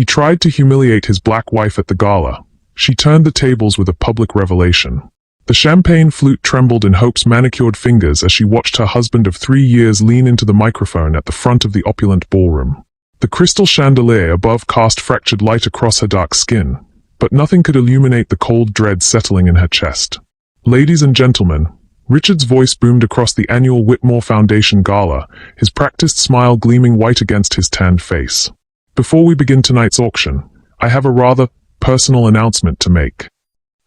He tried to humiliate his black wife at the gala. She turned the tables with a public revelation. The champagne flute trembled in Hope's manicured fingers as she watched her husband of 3 years lean into the microphone at the front of the opulent ballroom. The crystal chandelier above cast fractured light across her dark skin, but nothing could illuminate the cold dread settling in her chest. "Ladies and gentlemen," Richard's voice boomed across the annual Whitmore Foundation Gala, his practiced smile gleaming white against his tanned face. "Before we begin tonight's auction, I have a rather personal announcement to make."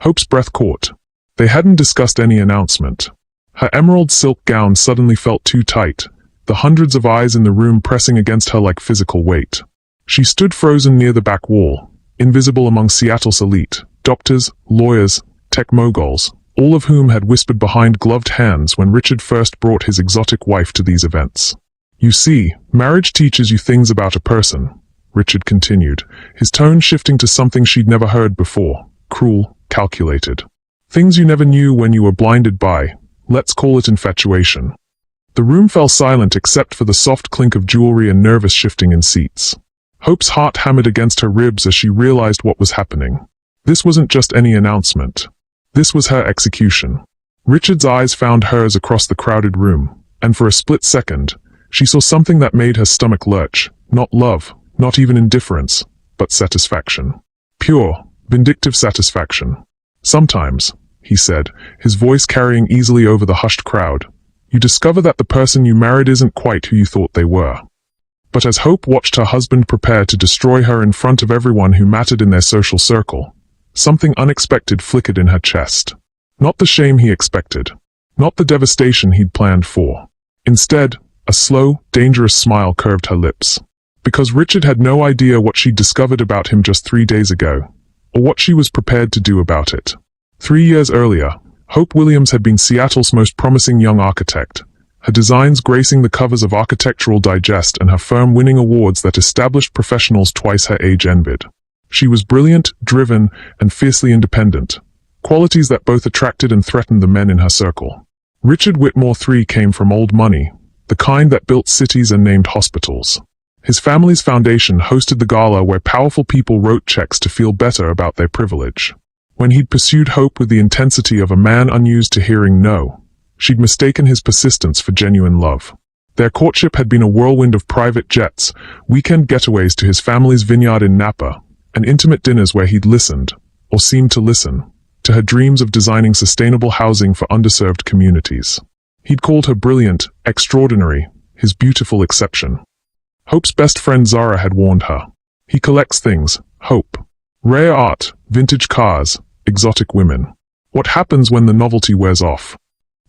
Hope's breath caught. They hadn't discussed any announcement. Her emerald silk gown suddenly felt too tight, the hundreds of eyes in the room pressing against her like physical weight. She stood frozen near the back wall, invisible among Seattle's elite, doctors, lawyers, tech moguls, all of whom had whispered behind gloved hands when Richard first brought his exotic wife to these events. "You see, marriage teaches you things about a person," Richard continued, his tone shifting to something she'd never heard before, cruel, calculated. "Things you never knew when you were blinded by, let's call it infatuation." The room fell silent except for the soft clink of jewelry and nervous shifting in seats. Hope's heart hammered against her ribs as she realized what was happening. This wasn't just any announcement. This was her execution. Richard's eyes found hers across the crowded room, and for a split second, she saw something that made her stomach lurch, not love, not even indifference, but satisfaction. Pure, vindictive satisfaction. "Sometimes," he said, his voice carrying easily over the hushed crowd, "you discover that the person you married isn't quite who you thought they were." But as Hope watched her husband prepare to destroy her in front of everyone who mattered in their social circle, something unexpected flickered in her chest. Not the shame he expected. Not the devastation he'd planned for. Instead, a slow, dangerous smile curved her lips. Because Richard had no idea what she'd discovered about him just 3 days ago, or what she was prepared to do about it. 3 years earlier, Hope Williams had been Seattle's most promising young architect, her designs gracing the covers of Architectural Digest and her firm winning awards that established professionals twice her age envied. She was brilliant, driven, and fiercely independent, qualities that both attracted and threatened the men in her circle. Richard Whitmore III came from old money, the kind that built cities and named hospitals. His family's foundation hosted the gala where powerful people wrote checks to feel better about their privilege. When he'd pursued Hope with the intensity of a man unused to hearing no, she'd mistaken his persistence for genuine love. Their courtship had been a whirlwind of private jets, weekend getaways to his family's vineyard in Napa, and intimate dinners where he'd listened, or seemed to listen, to her dreams of designing sustainable housing for underserved communities. He'd called her brilliant, extraordinary, his beautiful exception. Hope's best friend Zara had warned her. "He collects things, Hope. Rare art, vintage cars, exotic women. What happens when the novelty wears off?"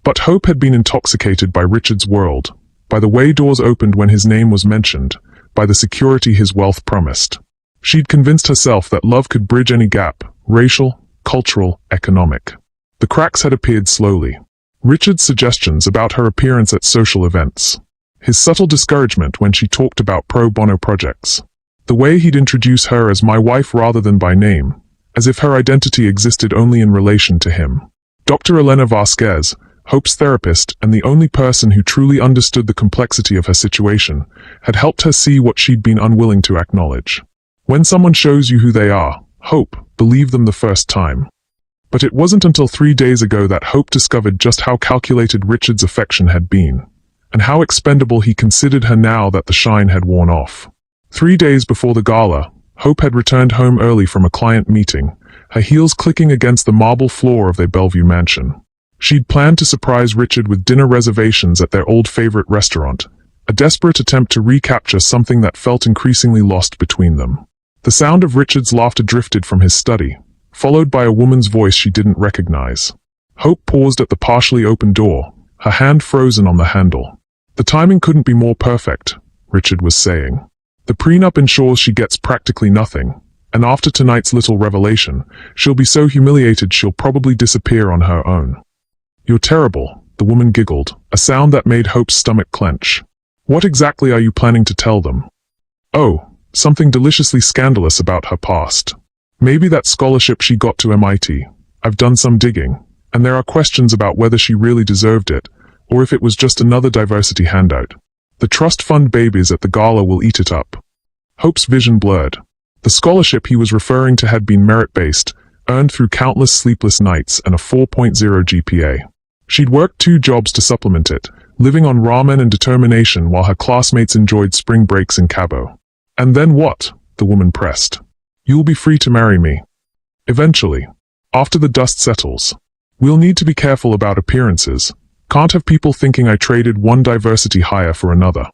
But Hope had been intoxicated by Richard's world, by the way doors opened when his name was mentioned, by the security his wealth promised. She'd convinced herself that love could bridge any gap, racial, cultural, economic. The cracks had appeared slowly. Richard's suggestions about her appearance at social events. His subtle discouragement when she talked about pro bono projects. The way he'd introduce her as my wife rather than by name, as if her identity existed only in relation to him. Dr. Elena Vasquez, Hope's therapist and the only person who truly understood the complexity of her situation, had helped her see what she'd been unwilling to acknowledge. When someone shows you who they are, Hope, believe them the first time. But it wasn't until 3 days ago that Hope discovered just how calculated Richard's affection had been, and how expendable he considered her now that the shine had worn off. 3 days before the gala, Hope had returned home early from a client meeting, her heels clicking against the marble floor of their Bellevue mansion. She'd planned to surprise Richard with dinner reservations at their old favorite restaurant, a desperate attempt to recapture something that felt increasingly lost between them. The sound of Richard's laughter drifted from his study, followed by a woman's voice she didn't recognize. Hope paused at the partially open door, her hand frozen on the handle. "The timing couldn't be more perfect," Richard was saying. "The prenup ensures she gets practically nothing, and after tonight's little revelation, she'll be so humiliated she'll probably disappear on her own." "You're terrible," the woman giggled, a sound that made Hope's stomach clench. "What exactly are you planning to tell them?" "Oh, something deliciously scandalous about her past. Maybe that scholarship she got to MIT. I've done some digging, and there are questions about whether she really deserved it, or if it was just another diversity handout. The trust fund babies at the gala will eat it up." Hope's vision blurred. The scholarship he was referring to had been merit-based, earned through countless sleepless nights and a 4.0 GPA. She'd worked 2 jobs to supplement it, living on ramen and determination while her classmates enjoyed spring breaks in Cabo. And then what? The woman pressed. You'll be free to marry me. Eventually. After the dust settles. We'll need to be careful about appearances. Can't have people thinking I traded one diversity hire for another.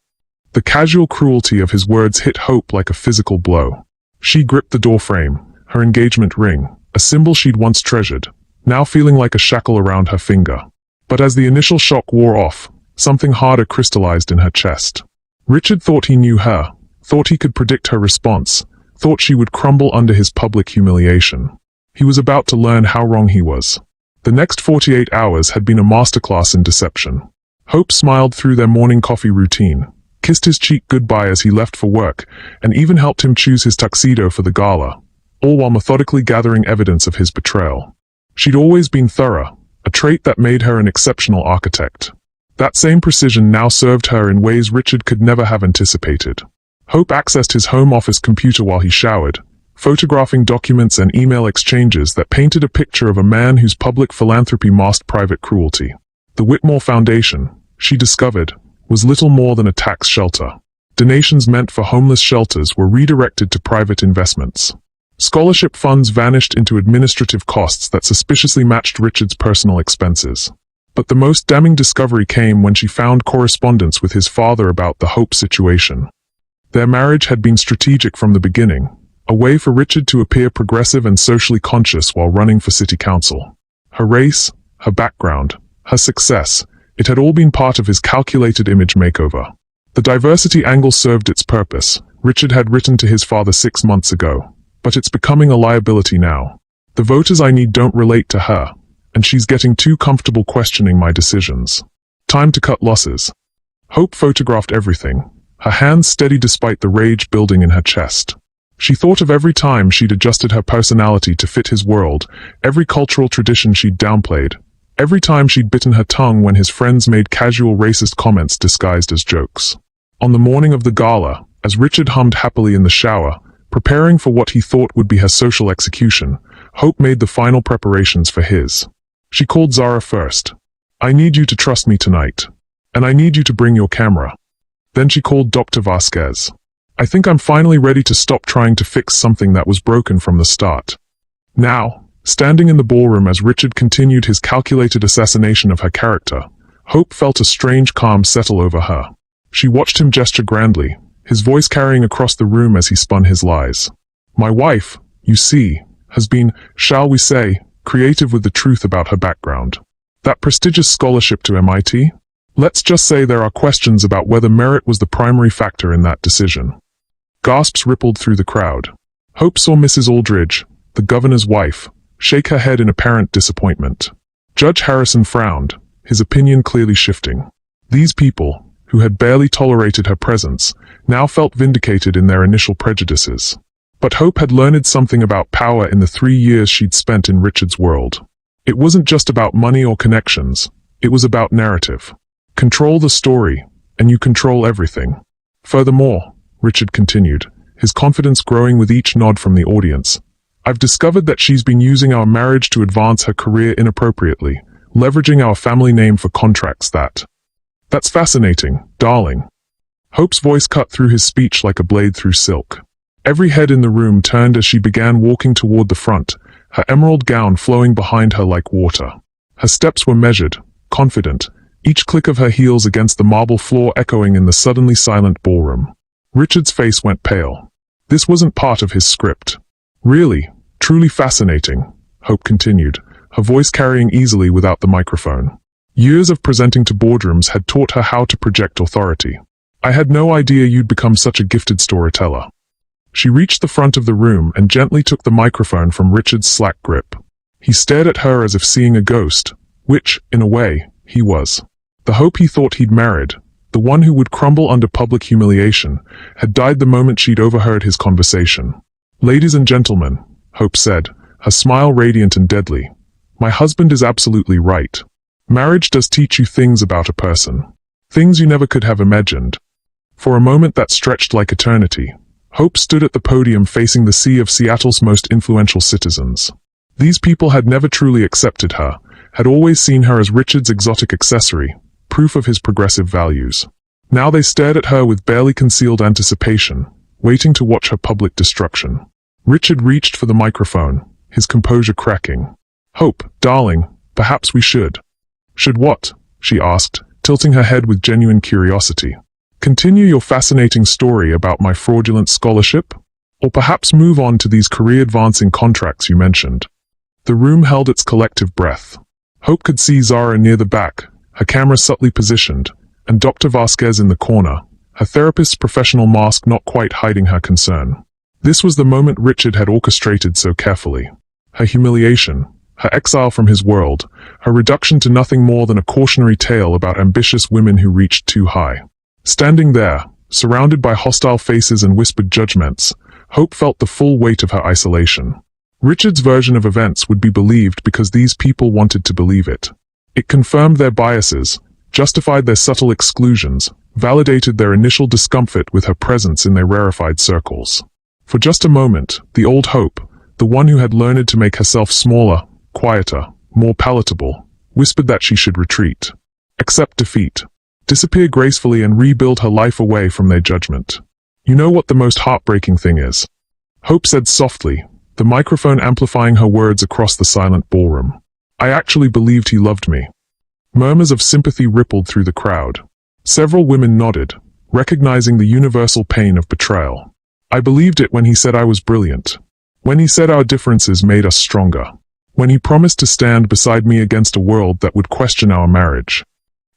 The casual cruelty of his words hit Hope like a physical blow. She gripped the door frame, her engagement ring, a symbol she'd once treasured, now feeling like a shackle around her finger. But as the initial shock wore off, something harder crystallized in her chest. Richard thought he knew her, thought he could predict her response, thought she would crumble under his public humiliation. He was about to learn how wrong he was. The next 48 hours had been a masterclass in deception. Hope smiled through their morning coffee routine, kissed his cheek goodbye as he left for work, and even helped him choose his tuxedo for the gala, all while methodically gathering evidence of his betrayal. She'd always been thorough, a trait that made her an exceptional architect. That same precision now served her in ways Richard could never have anticipated. Hope accessed his home office computer while he showered, photographing documents and email exchanges that painted a picture of a man whose public philanthropy masked private cruelty. The Whitmore Foundation, she discovered, was little more than a tax shelter. Donations meant for homeless shelters were redirected to private investments. Scholarship funds vanished into administrative costs that suspiciously matched Richard's personal expenses. But the most damning discovery came when she found correspondence with his father about the Hope situation. Their marriage had been strategic from the beginning, a way for Richard to appear progressive and socially conscious while running for city council. Her race, her background, her success, it had all been part of his calculated image makeover. The diversity angle served its purpose, Richard had written to his father 6 months ago, but it's becoming a liability now. The voters I need don't relate to her, and she's getting too comfortable questioning my decisions. Time to cut losses. Hope photographed everything, her hands steady despite the rage building in her chest. She thought of every time she'd adjusted her personality to fit his world, every cultural tradition she'd downplayed, every time she'd bitten her tongue when his friends made casual racist comments disguised as jokes. On the morning of the gala, as Richard hummed happily in the shower, preparing for what he thought would be her social execution, Hope made the final preparations for his. She called Zara first. I need you to trust me tonight. And I need you to bring your camera. Then she called Dr. Vasquez. I think I'm finally ready to stop trying to fix something that was broken from the start. Now, standing in the ballroom as Richard continued his calculated assassination of her character, Hope felt a strange calm settle over her. She watched him gesture grandly, his voice carrying across the room as he spun his lies. My wife, you see, has been, shall we say, creative with the truth about her background. That prestigious scholarship to MIT? Let's just say there are questions about whether merit was the primary factor in that decision. Gasps rippled through the crowd. Hope saw Mrs. Aldridge, the governor's wife, shake her head in apparent disappointment. Judge Harrison frowned, his opinion clearly shifting. These people, who had barely tolerated her presence, now felt vindicated in their initial prejudices. But Hope had learned something about power in the 3 years she'd spent in Richard's world. It wasn't just about money or connections, it was about narrative. Control the story, and you control everything. Furthermore, Richard continued, his confidence growing with each nod from the audience, I've discovered that she's been using our marriage to advance her career inappropriately, leveraging our family name for contracts That's fascinating, darling. Hope's voice cut through his speech like a blade through silk. Every head in the room turned as she began walking toward the front, her emerald gown flowing behind her like water. Her steps were measured, confident, each click of her heels against the marble floor echoing in the suddenly silent ballroom. Richard's face went pale. This wasn't part of his script. Really, truly fascinating, Hope continued, her voice carrying easily without the microphone. Years of presenting to boardrooms had taught her how to project authority. I had no idea you'd become such a gifted storyteller. She reached the front of the room and gently took the microphone from Richard's slack grip. He stared at her as if seeing a ghost, which, in a way, he was. The Hope he thought he'd married, the one who would crumble under public humiliation, had died the moment she'd overheard his conversation. Ladies and gentlemen, Hope said, her smile radiant and deadly, my husband is absolutely right. Marriage does teach you things about a person. Things you never could have imagined. For a moment that stretched like eternity, Hope stood at the podium facing the sea of Seattle's most influential citizens. These people had never truly accepted her, had always seen her as Richard's exotic accessory, proof of his progressive values. Now they stared at her with barely concealed anticipation, waiting to watch her public destruction. Richard reached for the microphone, his composure cracking. "Hope, darling, perhaps we should." "Should what?" she asked, tilting her head with genuine curiosity. "Continue your fascinating story about my fraudulent scholarship? Or perhaps move on to these career-advancing contracts you mentioned?" The room held its collective breath. Hope could see Zara near the back, her camera subtly positioned, and Dr. Vasquez in the corner, her therapist's professional mask not quite hiding her concern. This was the moment Richard had orchestrated so carefully. Her humiliation, her exile from his world, her reduction to nothing more than a cautionary tale about ambitious women who reached too high. Standing there, surrounded by hostile faces and whispered judgments, Hope felt the full weight of her isolation. Richard's version of events would be believed because these people wanted to believe it. It confirmed their biases, justified their subtle exclusions, validated their initial discomfort with her presence in their rarefied circles. For just a moment, the old Hope, the one who had learned to make herself smaller, quieter, more palatable, whispered that she should retreat. Accept defeat. Disappear gracefully and rebuild her life away from their judgment. "You know what the most heartbreaking thing is?" Hope said softly, the microphone amplifying her words across the silent ballroom. "I actually believed he loved me." Murmurs of sympathy rippled through the crowd. Several women nodded, recognizing the universal pain of betrayal. "I believed it when he said I was brilliant. When he said our differences made us stronger. When he promised to stand beside me against a world that would question our marriage."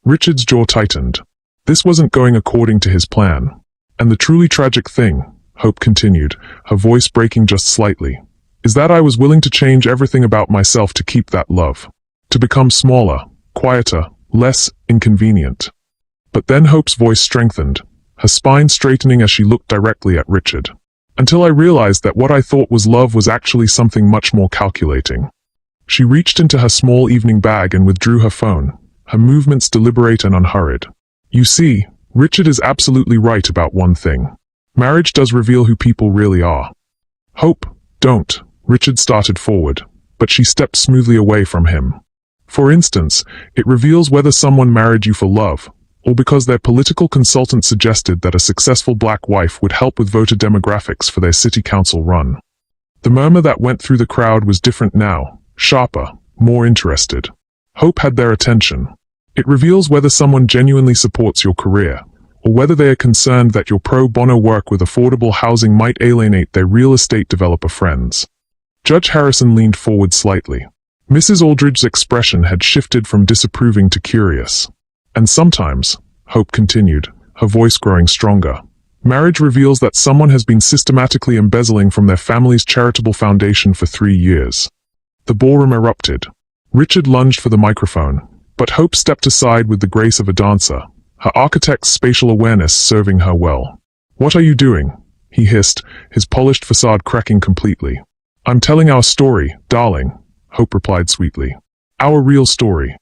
Richard's jaw tightened. This wasn't going according to his plan. "And the truly tragic thing," Hope continued, her voice breaking just slightly, "is that I was willing to change everything about myself to keep that love. To become smaller, quieter, less inconvenient." But then Hope's voice strengthened, her spine straightening as she looked directly at Richard. "Until I realized that what I thought was love was actually something much more calculating." She reached into her small evening bag and withdrew her phone, her movements deliberate and unhurried. "You see, Richard is absolutely right about one thing. Marriage does reveal who people really are." "Hope, don't." Richard started forward, but she stepped smoothly away from him. "For instance, it reveals whether someone married you for love, or because their political consultant suggested that a successful black wife would help with voter demographics for their city council run." The murmur that went through the crowd was different now, sharper, more interested. Hope had their attention. "It reveals whether someone genuinely supports your career, or whether they are concerned that your pro bono work with affordable housing might alienate their real estate developer friends." Judge Harrison leaned forward slightly. Mrs. Aldridge's expression had shifted from disapproving to curious. "And sometimes," Hope continued, her voice growing stronger, "marriage reveals that someone has been systematically embezzling from their family's charitable foundation for 3 years." The ballroom erupted. Richard lunged for the microphone, but Hope stepped aside with the grace of a dancer, her architect's spatial awareness serving her well. "What are you doing?" he hissed, his polished facade cracking completely. "I'm telling our story, darling," Hope replied sweetly. "Our real story."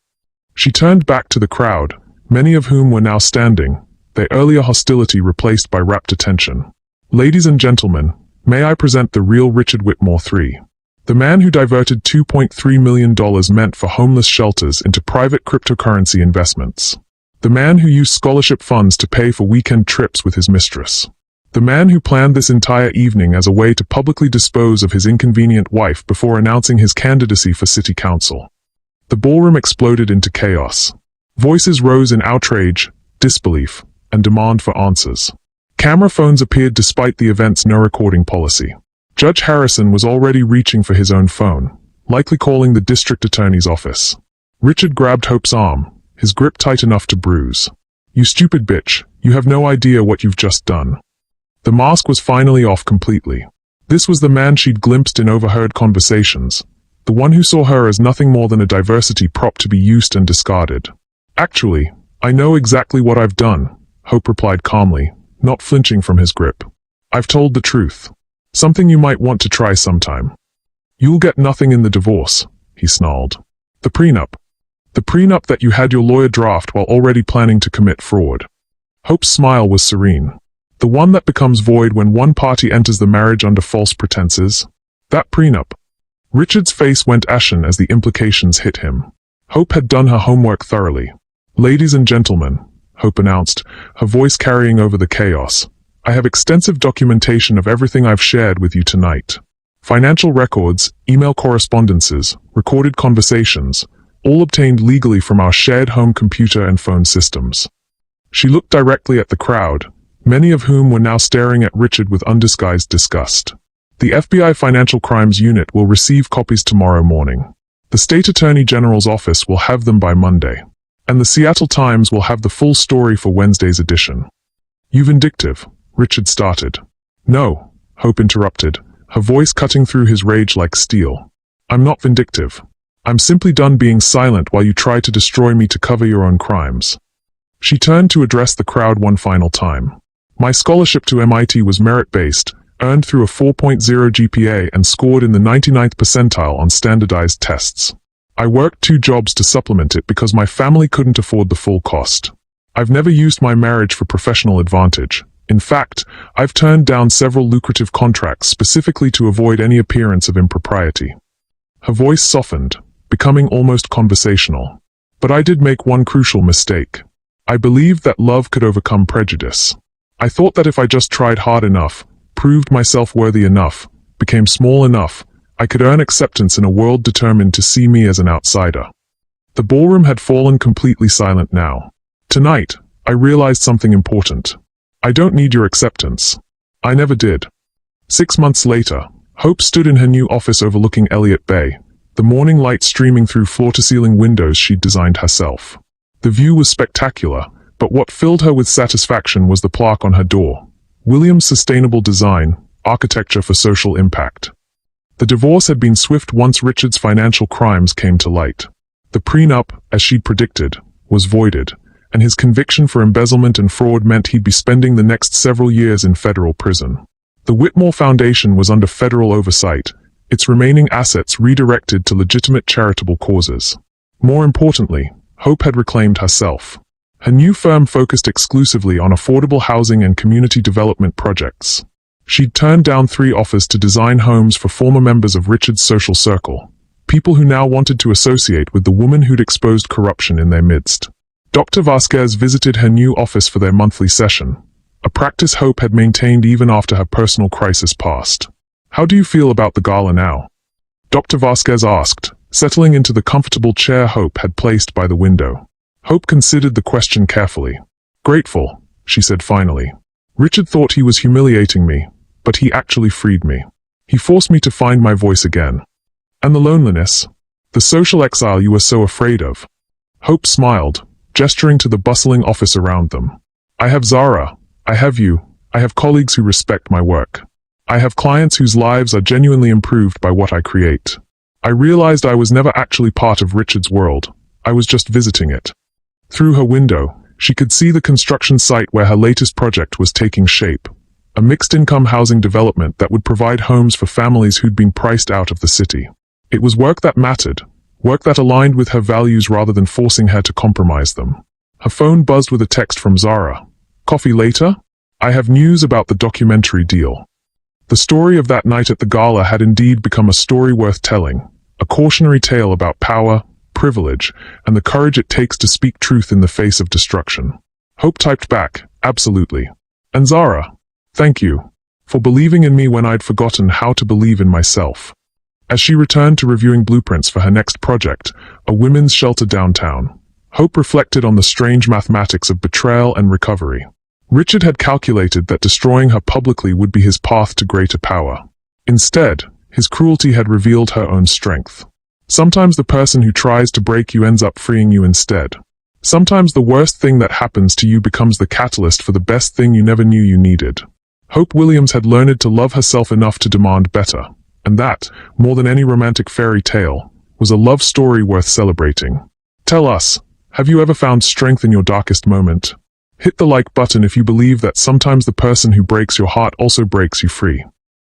She turned back to the crowd, many of whom were now standing, their earlier hostility replaced by rapt attention. "Ladies and gentlemen, may I present the real Richard Whitmore III. The man who diverted $2.3 million meant for homeless shelters into private cryptocurrency investments. The man who used scholarship funds to pay for weekend trips with his mistress. The man who planned this entire evening as a way to publicly dispose of his inconvenient wife before announcing his candidacy for city council." The ballroom exploded into chaos. Voices rose in outrage, disbelief, and demand for answers. Camera phones appeared despite the event's no recording policy. Judge Harrison was already reaching for his own phone, likely calling the district attorney's office. Richard grabbed Hope's arm, his grip tight enough to bruise. "You stupid bitch, you have no idea what you've just done." The mask was finally off completely. This was the man she'd glimpsed in overheard conversations, the one who saw her as nothing more than a diversity prop to be used and discarded. "Actually, I know exactly what I've done," Hope replied calmly, not flinching from his grip. "I've told the truth. Something you might want to try sometime." "You'll get nothing in the divorce," he snarled. "The prenup. The prenup that you had your lawyer draft while already planning to commit fraud." Hope's smile was serene. The one that becomes void when one party enters the marriage under false pretenses? That prenup. Richard's face went ashen as the implications hit him. Hope had done her homework thoroughly. "Ladies and gentlemen," Hope announced, her voice carrying over the chaos, "I have extensive documentation of everything I've shared with you tonight. Financial records, email correspondences, recorded conversations, all obtained legally from our shared home computer and phone systems." She looked directly at the crowd, many of whom were now staring at Richard with undisguised disgust. "The FBI Financial Crimes Unit will receive copies tomorrow morning. The State Attorney General's office will have them by Monday. And the Seattle Times will have the full story for Wednesday's edition." "You vindictive," Richard started. "No," Hope interrupted, her voice cutting through his rage like steel. "I'm not vindictive. I'm simply done being silent while you try to destroy me to cover your own crimes." She turned to address the crowd one final time. "My scholarship to MIT was merit-based, earned through a 4.0 GPA and scored in the 99th percentile on standardized tests. I worked 2 jobs to supplement it because my family couldn't afford the full cost. I've never used my marriage for professional advantage. In fact, I've turned down several lucrative contracts specifically to avoid any appearance of impropriety." Her voice softened, becoming almost conversational. "But I did make one crucial mistake. I believed that love could overcome prejudice. I thought that if I just tried hard enough, proved myself worthy enough, became small enough, I could earn acceptance in a world determined to see me as an outsider." The ballroom had fallen completely silent now. "Tonight, I realized something important. I don't need your acceptance. I never did." 6 months later, Hope stood in her new office overlooking Elliott Bay, the morning light streaming through floor-to-ceiling windows she'd designed herself. The view was spectacular, but what filled her with satisfaction was the plaque on her door: "Williams Sustainable Design, Architecture for Social Impact." The divorce had been swift once Richard's financial crimes came to light. The prenup, as she'd predicted, was voided, and his conviction for embezzlement and fraud meant he'd be spending the next several years in federal prison. The Whitmore Foundation was under federal oversight, its remaining assets redirected to legitimate charitable causes. More importantly, Hope had reclaimed herself. Her new firm focused exclusively on affordable housing and community development projects. She'd turned down 3 offers to design homes for former members of Richard's social circle, people who now wanted to associate with the woman who'd exposed corruption in their midst. Dr. Vasquez visited her new office for their monthly session, a practice Hope had maintained even after her personal crisis passed. "How do you feel about the gala now?" Dr. Vasquez asked, settling into the comfortable chair Hope had placed by the window. Hope considered the question carefully. "Grateful," she said finally. "Richard thought he was humiliating me, but he actually freed me. He forced me to find my voice again." "And the loneliness? The social exile you were so afraid of?" Hope smiled, gesturing to the bustling office around them. "I have Zara. I have you. I have colleagues who respect my work. I have clients whose lives are genuinely improved by what I create. I realized I was never actually part of Richard's world. I was just visiting it." Through her window, she could see the construction site where her latest project was taking shape. A mixed-income housing development that would provide homes for families who'd been priced out of the city. It was work that mattered, work that aligned with her values rather than forcing her to compromise them. Her phone buzzed with a text from Zara. "Coffee later? I have news about the documentary deal." The story of that night at the gala had indeed become a story worth telling, a cautionary tale about power, privilege, and the courage it takes to speak truth in the face of destruction. Hope typed back, "Absolutely. And Zara, thank you for believing in me when I'd forgotten how to believe in myself." As she returned to reviewing blueprints for her next project, a women's shelter downtown, Hope reflected on the strange mathematics of betrayal and recovery. Richard had calculated that destroying her publicly would be his path to greater power. Instead, his cruelty had revealed her own strength. Sometimes the person who tries to break you ends up freeing you instead. Sometimes the worst thing that happens to you becomes the catalyst for the best thing you never knew you needed. Hope Williams had learned to love herself enough to demand better, and that, more than any romantic fairy tale, was a love story worth celebrating. Tell us, have you ever found strength in your darkest moment? Hit the like button if you believe that sometimes the person who breaks your heart also breaks you free.